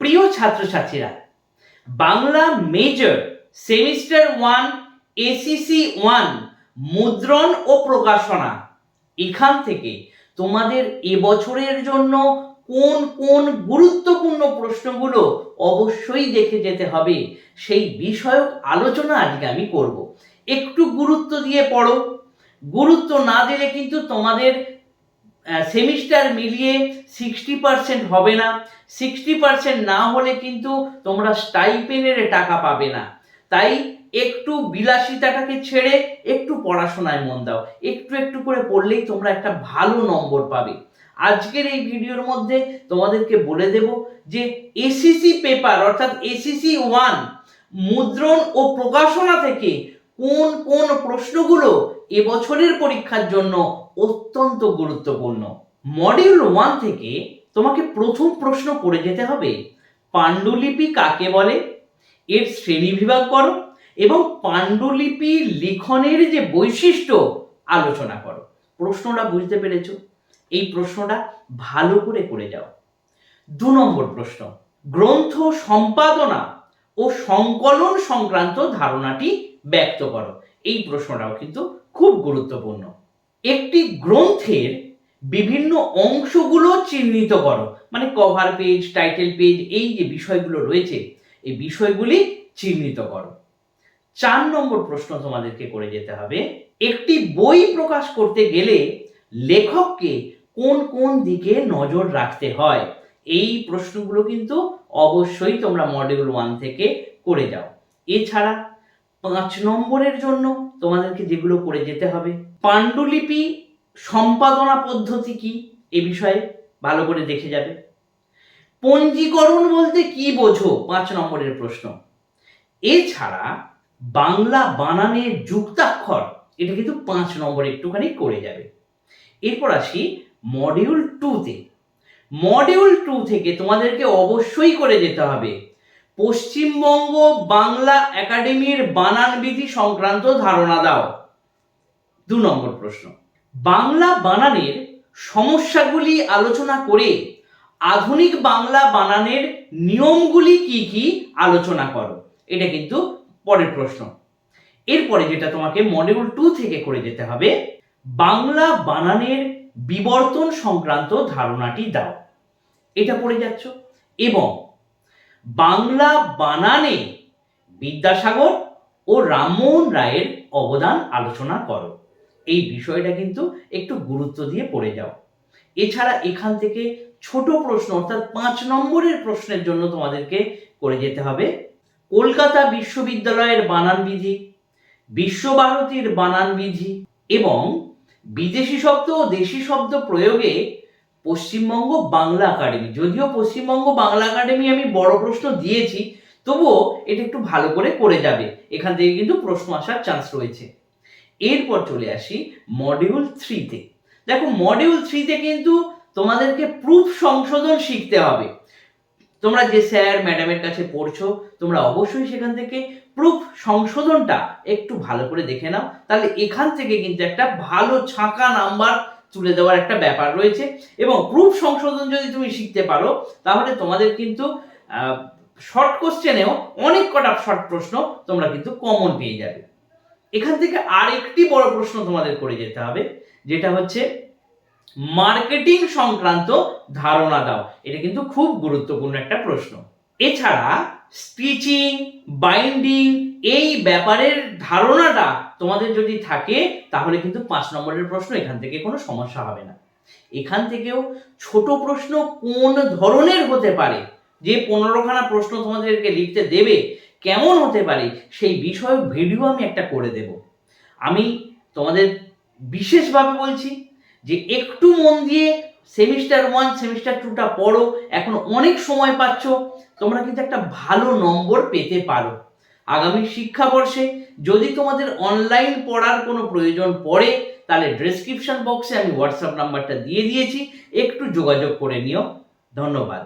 প্রিয় ছাত্রছাত্রীরা, Bangla major semester 1 ACC 1 মুদ্রণ ও প্রকাশনা, এখান থেকে তোমাদের এবছরের জন্য কোন কোন গুরুত্বপূর্ণ প্রশ্নগুলো অবশ্যই দেখে যেতে হবে সেই বিষয়ক আলোচনা আজকে আমি করব। একটু গুরুত্ব দিয়ে পড়ো, গুরুত্ব না দিলে কিন্তু তোমাদের সেমিস্টার মিলিয়ে 60% হবে না। 60% না হলে কিন্তু তোমরা স্টাইপেন্ডের টাকা পাবে না। তাই একটু বিলাসিতাটাকে ছেড়ে একটু পড়াশোনায় মন দাও। একটু একটু করে পড়লেই তোমরা একটা ভালো নম্বর পাবে। আজকের এই ভিডিওর মধ্যে তোমাদেরকে বলে দেব যে এসিসি পেপার অর্থাৎ এসিসি 1 মুদ্রণ ও প্রকাশনা থেকে কোন কোন প্রশ্নগুলো এবছরের পরীক্ষার জন্য অত্যন্ত গুরুত্বপূর্ণ। মডিউল 1 থেকে তোমাকে প্রথম প্রশ্ন করে যেতে হবে, পাণ্ডুলিপি কাকে বলে, এর শ্রেণীবিভাগ করো এবং পাণ্ডুলিপি লিখনের যে বৈশিষ্ট্য আলোচনা করো। প্রশ্নটা বুঝতে পেরেছো? এই প্রশ্নটা ভালো করে করে যাও। 2 নম্বর প্রশ্ন, গ্রন্থ সম্পাদনা ও সংকলন সংক্রান্ত ধারণাটি ব্যক্ত করো। এই প্রশ্নটাও কিন্তু খুব গুরুত্বপূর্ণ। একটি গ্রন্থের বিভিন্ন অংশগুলো চিহ্নিত করো, মানে কভার পেজ, টাইটেল পেজ, এই যে বিষয়গুলো রয়েছে এই বিষয়গুলি চিহ্নিত করো। 4 নম্বর প্রশ্ন তোমাদেরকে করে যেতে হবে, একটি বই প্রকাশ করতে গেলে লেখককে কোন কোন দিকে নজর রাখতে হয়। এই প্রশ্নগুলো কিন্তু অবশ্যই তোমরা মডিউল 1 থেকে করে যাও। এছাড়া 5 নম্বরের জন্য তোমাদেরকে যেগুলো করে যেতে হবে, পাণ্ডুলিপি সম্পাদনা পদ্ধতি কি এ বিষয়ে ভালো করে দেখে যাবে। পঞ্জীকরণ বলতে কি বোঝো, 5 নম্বরের প্রশ্ন। এছাড়া বাংলা বানানের যুক্তাক্ষর, এটা কিন্তু 5 নম্বরে একটুখানি করে যাবে। এরপর আসি মডিউল 2 তে। মডিউল 2 থেকে তোমাদেরকে অবশ্যই করে যেতে হবে পশ্চিমবঙ্গ বাংলা একাডেমির বানান বিধি সংক্রান্ত ধারণা দাও। 2 নম্বর প্রশ্ন, বাংলা বানানের সমস্যাগুলি আলোচনা করে আধুনিক বাংলা বানানের নিয়মগুলি কি কি আলোচনা করো। এটা কিন্তু পরের প্রশ্ন। এরপরে যেটা তোমাকে মডিউল 2 থেকে করে যেতে হবে, বাংলা বানানের বিবর্তন সংক্রান্ত ধারণাটি দাও। এটা পড়ে যাচ্ছ। এবং বাংলা বানানে বিদ্যাসাগর ও রামমোহন রায়ের অবদান আলোচনা করো। এই বিষয়টা কিন্তু একটু গুরুত্ব দিয়ে পড়ে যাও। এছাড়া এখান থেকে ছোট প্রশ্ন অর্থাৎ 5 নম্বরের প্রশ্নের জন্য তোমাদেরকে করে যেতে হবে কলকাতা বিশ্ববিদ্যালয়ের বানান বিধি, বিশ্বভারতীর বানান বিধি এবং বিদেশি শব্দ ও দেশি শব্দ প্রয়োগে পশ্চিমবঙ্গ বাংলা একাডেমি। যদিও পশ্চিমবঙ্গ বাংলা একাডেমি আমি বড় প্রশ্ন দিয়েছি, তবুও এটা একটু ভালো করে করে যাবে, এখান থেকে কিন্তু প্রশ্ন আসার চান্স রয়েছে। এরপর চলে আসি মডিউল 3 তে। দেখো মডিউল 3 তে কিন্তু তোমাদেরকে প্রুফ সংশোধন শিখতে হবে। তোমরা যে স্যার ম্যাডামের কাছে পড়ছো, তোমরা অবশ্যই সেখান থেকে প্রুফ সংশোধনটা একটু ভালো করে দেখে নাও, তাহলে এখান থেকে কিন্তু একটা ভালো ছাঁকা নাম্বার তুলে দেওয়ার একটা ব্যাপার রয়েছে। এবং প্রুফ সংশোধন যদি তুমি শিখতে পারো তাহলে তোমাদের কিন্তু শর্ট কোশ্চেনেও অনেক কটা শর্ট প্রশ্ন তোমরা কিন্তু কমন পেয়ে যাবে। এখান থেকে আরেকটি বড় প্রশ্ন তোমাদের করে যেতে হবে, যেটা হচ্ছে মার্কেটিং সংক্রান্ত ধারণা দাও। এটা কিন্তু খুব গুরুত্বপূর্ণ একটা প্রশ্ন। এছাড়া স্টিচিং, বাইন্ডিং, এই ব্যাপারের ধারণাটা তোমাদের যদি থাকে তাহলে কিন্তু 5 নম্বরের প্রশ্ন এখান থেকে কোনো সমস্যা হবে না। এখান থেকেও ছোট প্রশ্ন কোন ধরনের হতে পারে, যে 15খানা প্রশ্ন তোমাদেরকে লিখতে দেবে কেমন হতে পারে সেই বিষয়ে ভিডিও আমি একটা করে দেব। আমি তোমাদের বিশেষভাবে বলছি যে একটু মন দিয়ে সেমিস্টার 1 সেমিস্টার 2টা পড়ো, এখন অনেক সময় পাচ্ছ, তোমরা কিন্তু একটা ভালো নম্বর পেতে পারো। আগামী শিক্ষাবর্ষে যদি তোমাদের অনলাইন পড়ার কোনো প্রয়োজন পড়ে তাহলে ডেসক্রিপশন বক্সে আমি হোয়াটসঅ্যাপ নাম্বারটা দিয়ে দিয়েছি, একটু যোগাযোগ করে নিও। ধন্যবাদ।